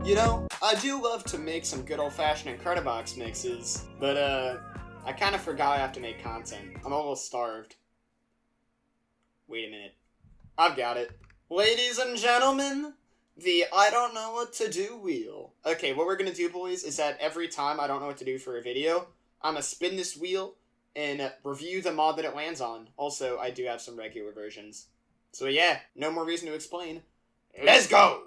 You know, I do love to make some good old-fashioned Incredibox mixes, but I kind of forgot I have to make content. I'm a little starved. Wait a minute. I've got it. Ladies and gentlemen, the I don't know what to do wheel. Okay, what we're gonna do, boys, is that every time I don't know what to do for a video, I'm gonna spin this wheel and review the mod that it lands on. Also, I do have some regular versions. So yeah, no more reason to explain. Let's go!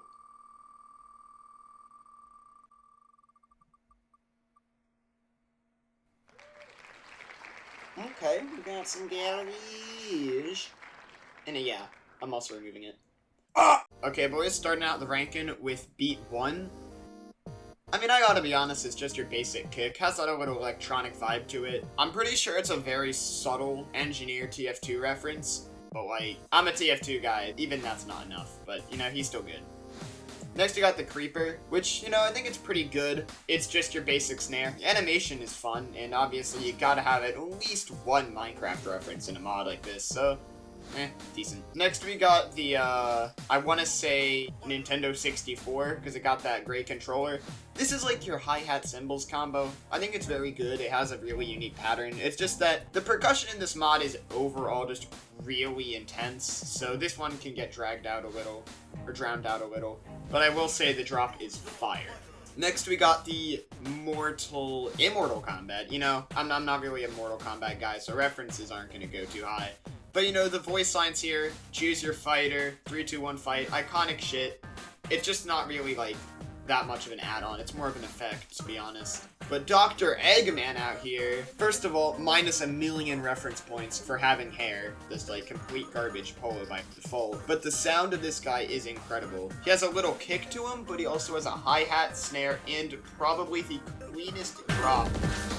Okay, we got some galleries. And yeah, I'm also removing it. Okay, boys, starting out the ranking with beat 1. I mean, I gotta be honest, it's just your basic kick. Has that a little electronic vibe to it. I'm pretty sure it's a very subtle engineer TF2 reference, but like, I'm a TF2 guy. Even that's not enough, but you know, he's still good. Next, you got the Creeper, which, you know, I think it's pretty good. It's just your basic snare. The animation is fun, and obviously you gotta have at least one Minecraft reference in a mod like this, so decent. Next, we got the, I want to say Nintendo 64, because it got that great controller. This is like your hi-hat cymbals combo. I think it's very good. It has a really unique pattern. It's just that the percussion in this mod is overall just really intense, so this one can get dragged out a little, or drowned out a little. But I will say the drop is fire. Next, we got the Immortal Kombat. You know, I'm not really a Mortal Kombat guy, so references aren't going to go too high. But you know, the voice lines here, choose your fighter, 3, 2, 1 fight, iconic shit. It's just not really like that much of an add-on. It's more of an effect, to be honest. But Dr. Eggman out here, first of all, minus a million reference points for having hair. This like complete garbage polo by default. But the sound of this guy is incredible. He has a little kick to him, but he also has a hi-hat, snare, and probably the cleanest drop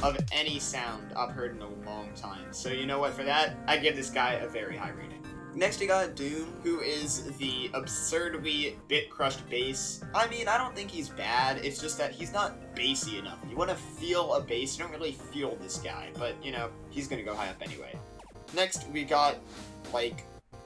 of any sound I've heard in a long time. So you know what, for that, I give this guy a very high rating. Next, you got Doom, who is the absurdly bit-crushed bass. I mean, I don't think he's bad, it's just that he's not bassy enough. You want to feel a bass, you don't really feel this guy, but, you know, he's gonna go high up anyway. Next, we got, like,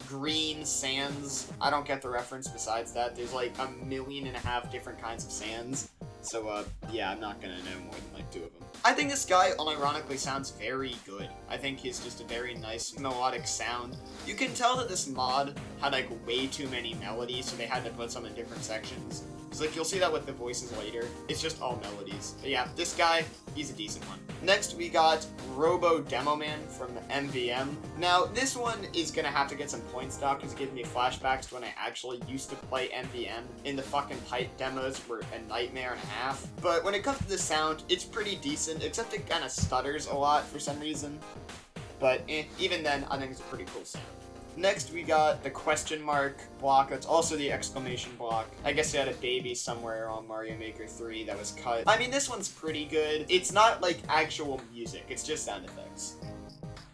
green sands. I don't get the reference besides that. There's, like, 1.5 million different kinds of sands. So, yeah, I'm not gonna know more than, like, 2 of them. I think this guy, unironically, sounds very good. I think he's just a very nice melodic sound. You can tell that this mod had, like, way too many melodies, so they had to put some in different sections. Because, like, you'll see that with the voices later. It's just all melodies. But yeah, this guy, he's a decent one. Next, we got Robo Demo Man from MVM. Now, this one is gonna have to get some points docked because it gives me flashbacks to when I actually used to play MVM. In the fucking pipe demos were a nightmare and a half. But when it comes to the sound, it's pretty decent, except it kind of stutters a lot for some reason. But even then, I think it's a pretty cool sound. Next, we got the question mark block. That's also the exclamation block. I guess they had a baby somewhere on Mario Maker 3 that was cut. I mean, this one's pretty good. It's not like actual music. It's just sound effects.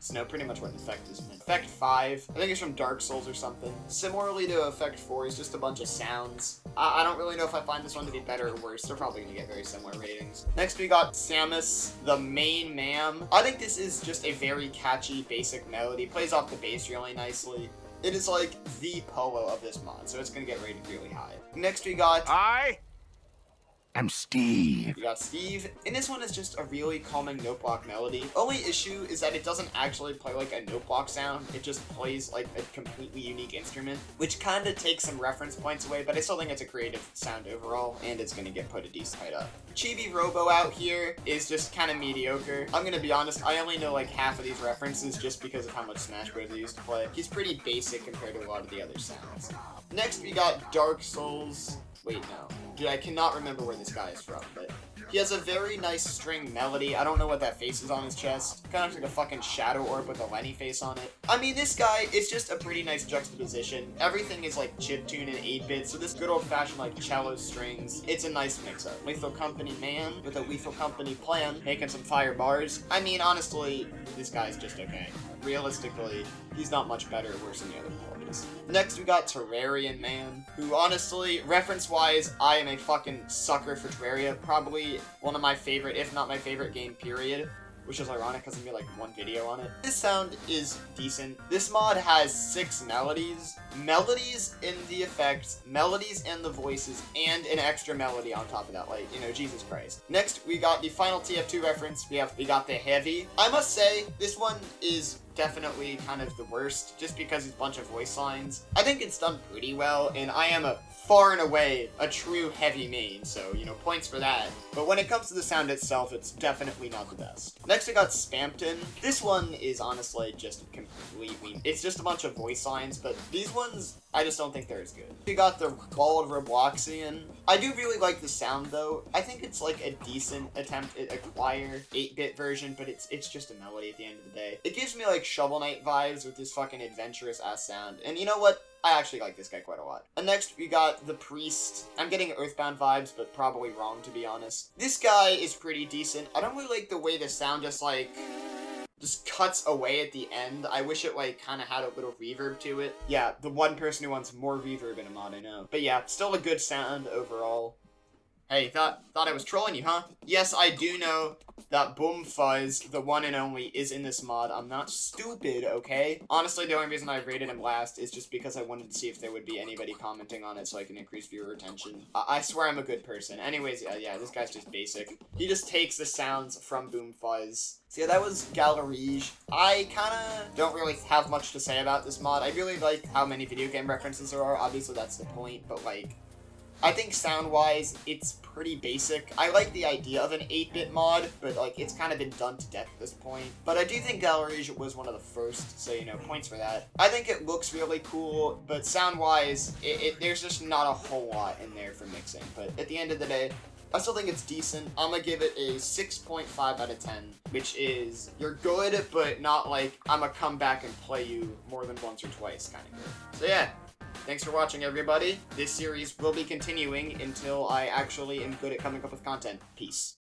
So no, pretty much what effect is. Effect 5, I think it's from Dark Souls or something. Similarly to Effect 4, it's just a bunch of sounds. I don't really know if I find this one to be better or worse. They're probably going to get very similar ratings. Next, we got Samus, the main man. I think this is just a very catchy, basic melody. Plays off the bass really nicely. It is like the polo of this mod, so it's going to get rated really high. Next, we got I'm Steve. You got Steve, and this one is just a really calming note block melody. Only issue is that it doesn't actually play like a note block sound, it just plays like a completely unique instrument, which kind of takes some reference points away, but I still think it's a creative sound overall, and it's gonna get put a decent height up. Chibi Robo out here is just kind of mediocre. I'm gonna be honest, I only know like half of these references just because of how much Smash Bros. I used to play. He's pretty basic compared to a lot of the other sounds. Next, we got Dark Souls. Wait, no. Dude, I cannot remember where this guy is from, but he has a very nice string melody. I don't know what that face is on his chest. Kind of looks like a fucking shadow orb with a Lenny face on it. I mean, this guy is just a pretty nice juxtaposition. Everything is like chiptune and 8-bit, so this good old-fashioned like cello strings, it's a nice mix-up. Lethal Company man with a Lethal Company plan, making some fire bars. I mean, honestly, this guy's just okay. Realistically, he's not much better or worse than the other qualities. Next, we got Terrarian Man, who honestly, reference-wise, I am a fucking sucker for Terraria. Probably one of my favorite, if not my favorite game, period. which is ironic because I'm gonna be like one video on it. This sound is decent. This mod has 6 melodies. Melodies in the effects, melodies in the voices, and an extra melody on top of that, like, you know, Jesus Christ. Next, we got the final TF2 reference. We got the heavy. I must say, this one is definitely kind of the worst, just because it's a bunch of voice lines. I think it's done pretty well, and I am far and away a true heavy main, so, you know, points for that. But when it comes to the sound itself, it's definitely not the best. Next, I got Spampton. This one is honestly just completely, it's just a bunch of voice lines, but these ones, I just don't think they're as good. We got the Bald Robloxian. I do really like the sound, though. I think it's like a decent attempt at a choir 8-bit version, but it's just a melody at the end of the day. It gives me like Shovel Knight vibes with this fucking adventurous ass sound. And you know what? I actually like this guy quite a lot. And next, we got the Priest. I'm getting Earthbound vibes, but probably wrong, to be honest. This guy is pretty decent. I don't really like the way the sound just cuts away at the end. I wish it, like, kind of had a little reverb to it. Yeah, the one person who wants more reverb in a mod, I know. But yeah, still a good sound overall. Hey, thought I was trolling you, huh? Yes, I do know that Boom Fuzz, the one and only, is in this mod. I'm not stupid, okay? Honestly, the only reason I rated him last is just because I wanted to see if there would be anybody commenting on it so I can increase viewer retention. I swear I'm a good person. Anyways, yeah, this guy's just basic. He just takes the sounds from Boom Fuzz. So yeah, that was Galerij. I kinda don't really have much to say about this mod. I really like how many video game references there are. Obviously, that's the point, but like, I think sound-wise, it's pretty basic. I like the idea of an 8-bit mod, but like, it's kind of been done to death at this point. But I do think Galerij was one of the first, so, you know, points for that. I think it looks really cool, but sound-wise, there's just not a whole lot in there for mixing. But at the end of the day, I still think it's decent. I'm gonna give it a 6.5 out of 10, which is, you're good, but not like, I'm gonna come back and play you more than once or twice kind of good. So yeah. Thanks for watching, everybody. This series will be continuing until I actually am good at coming up with content. Peace.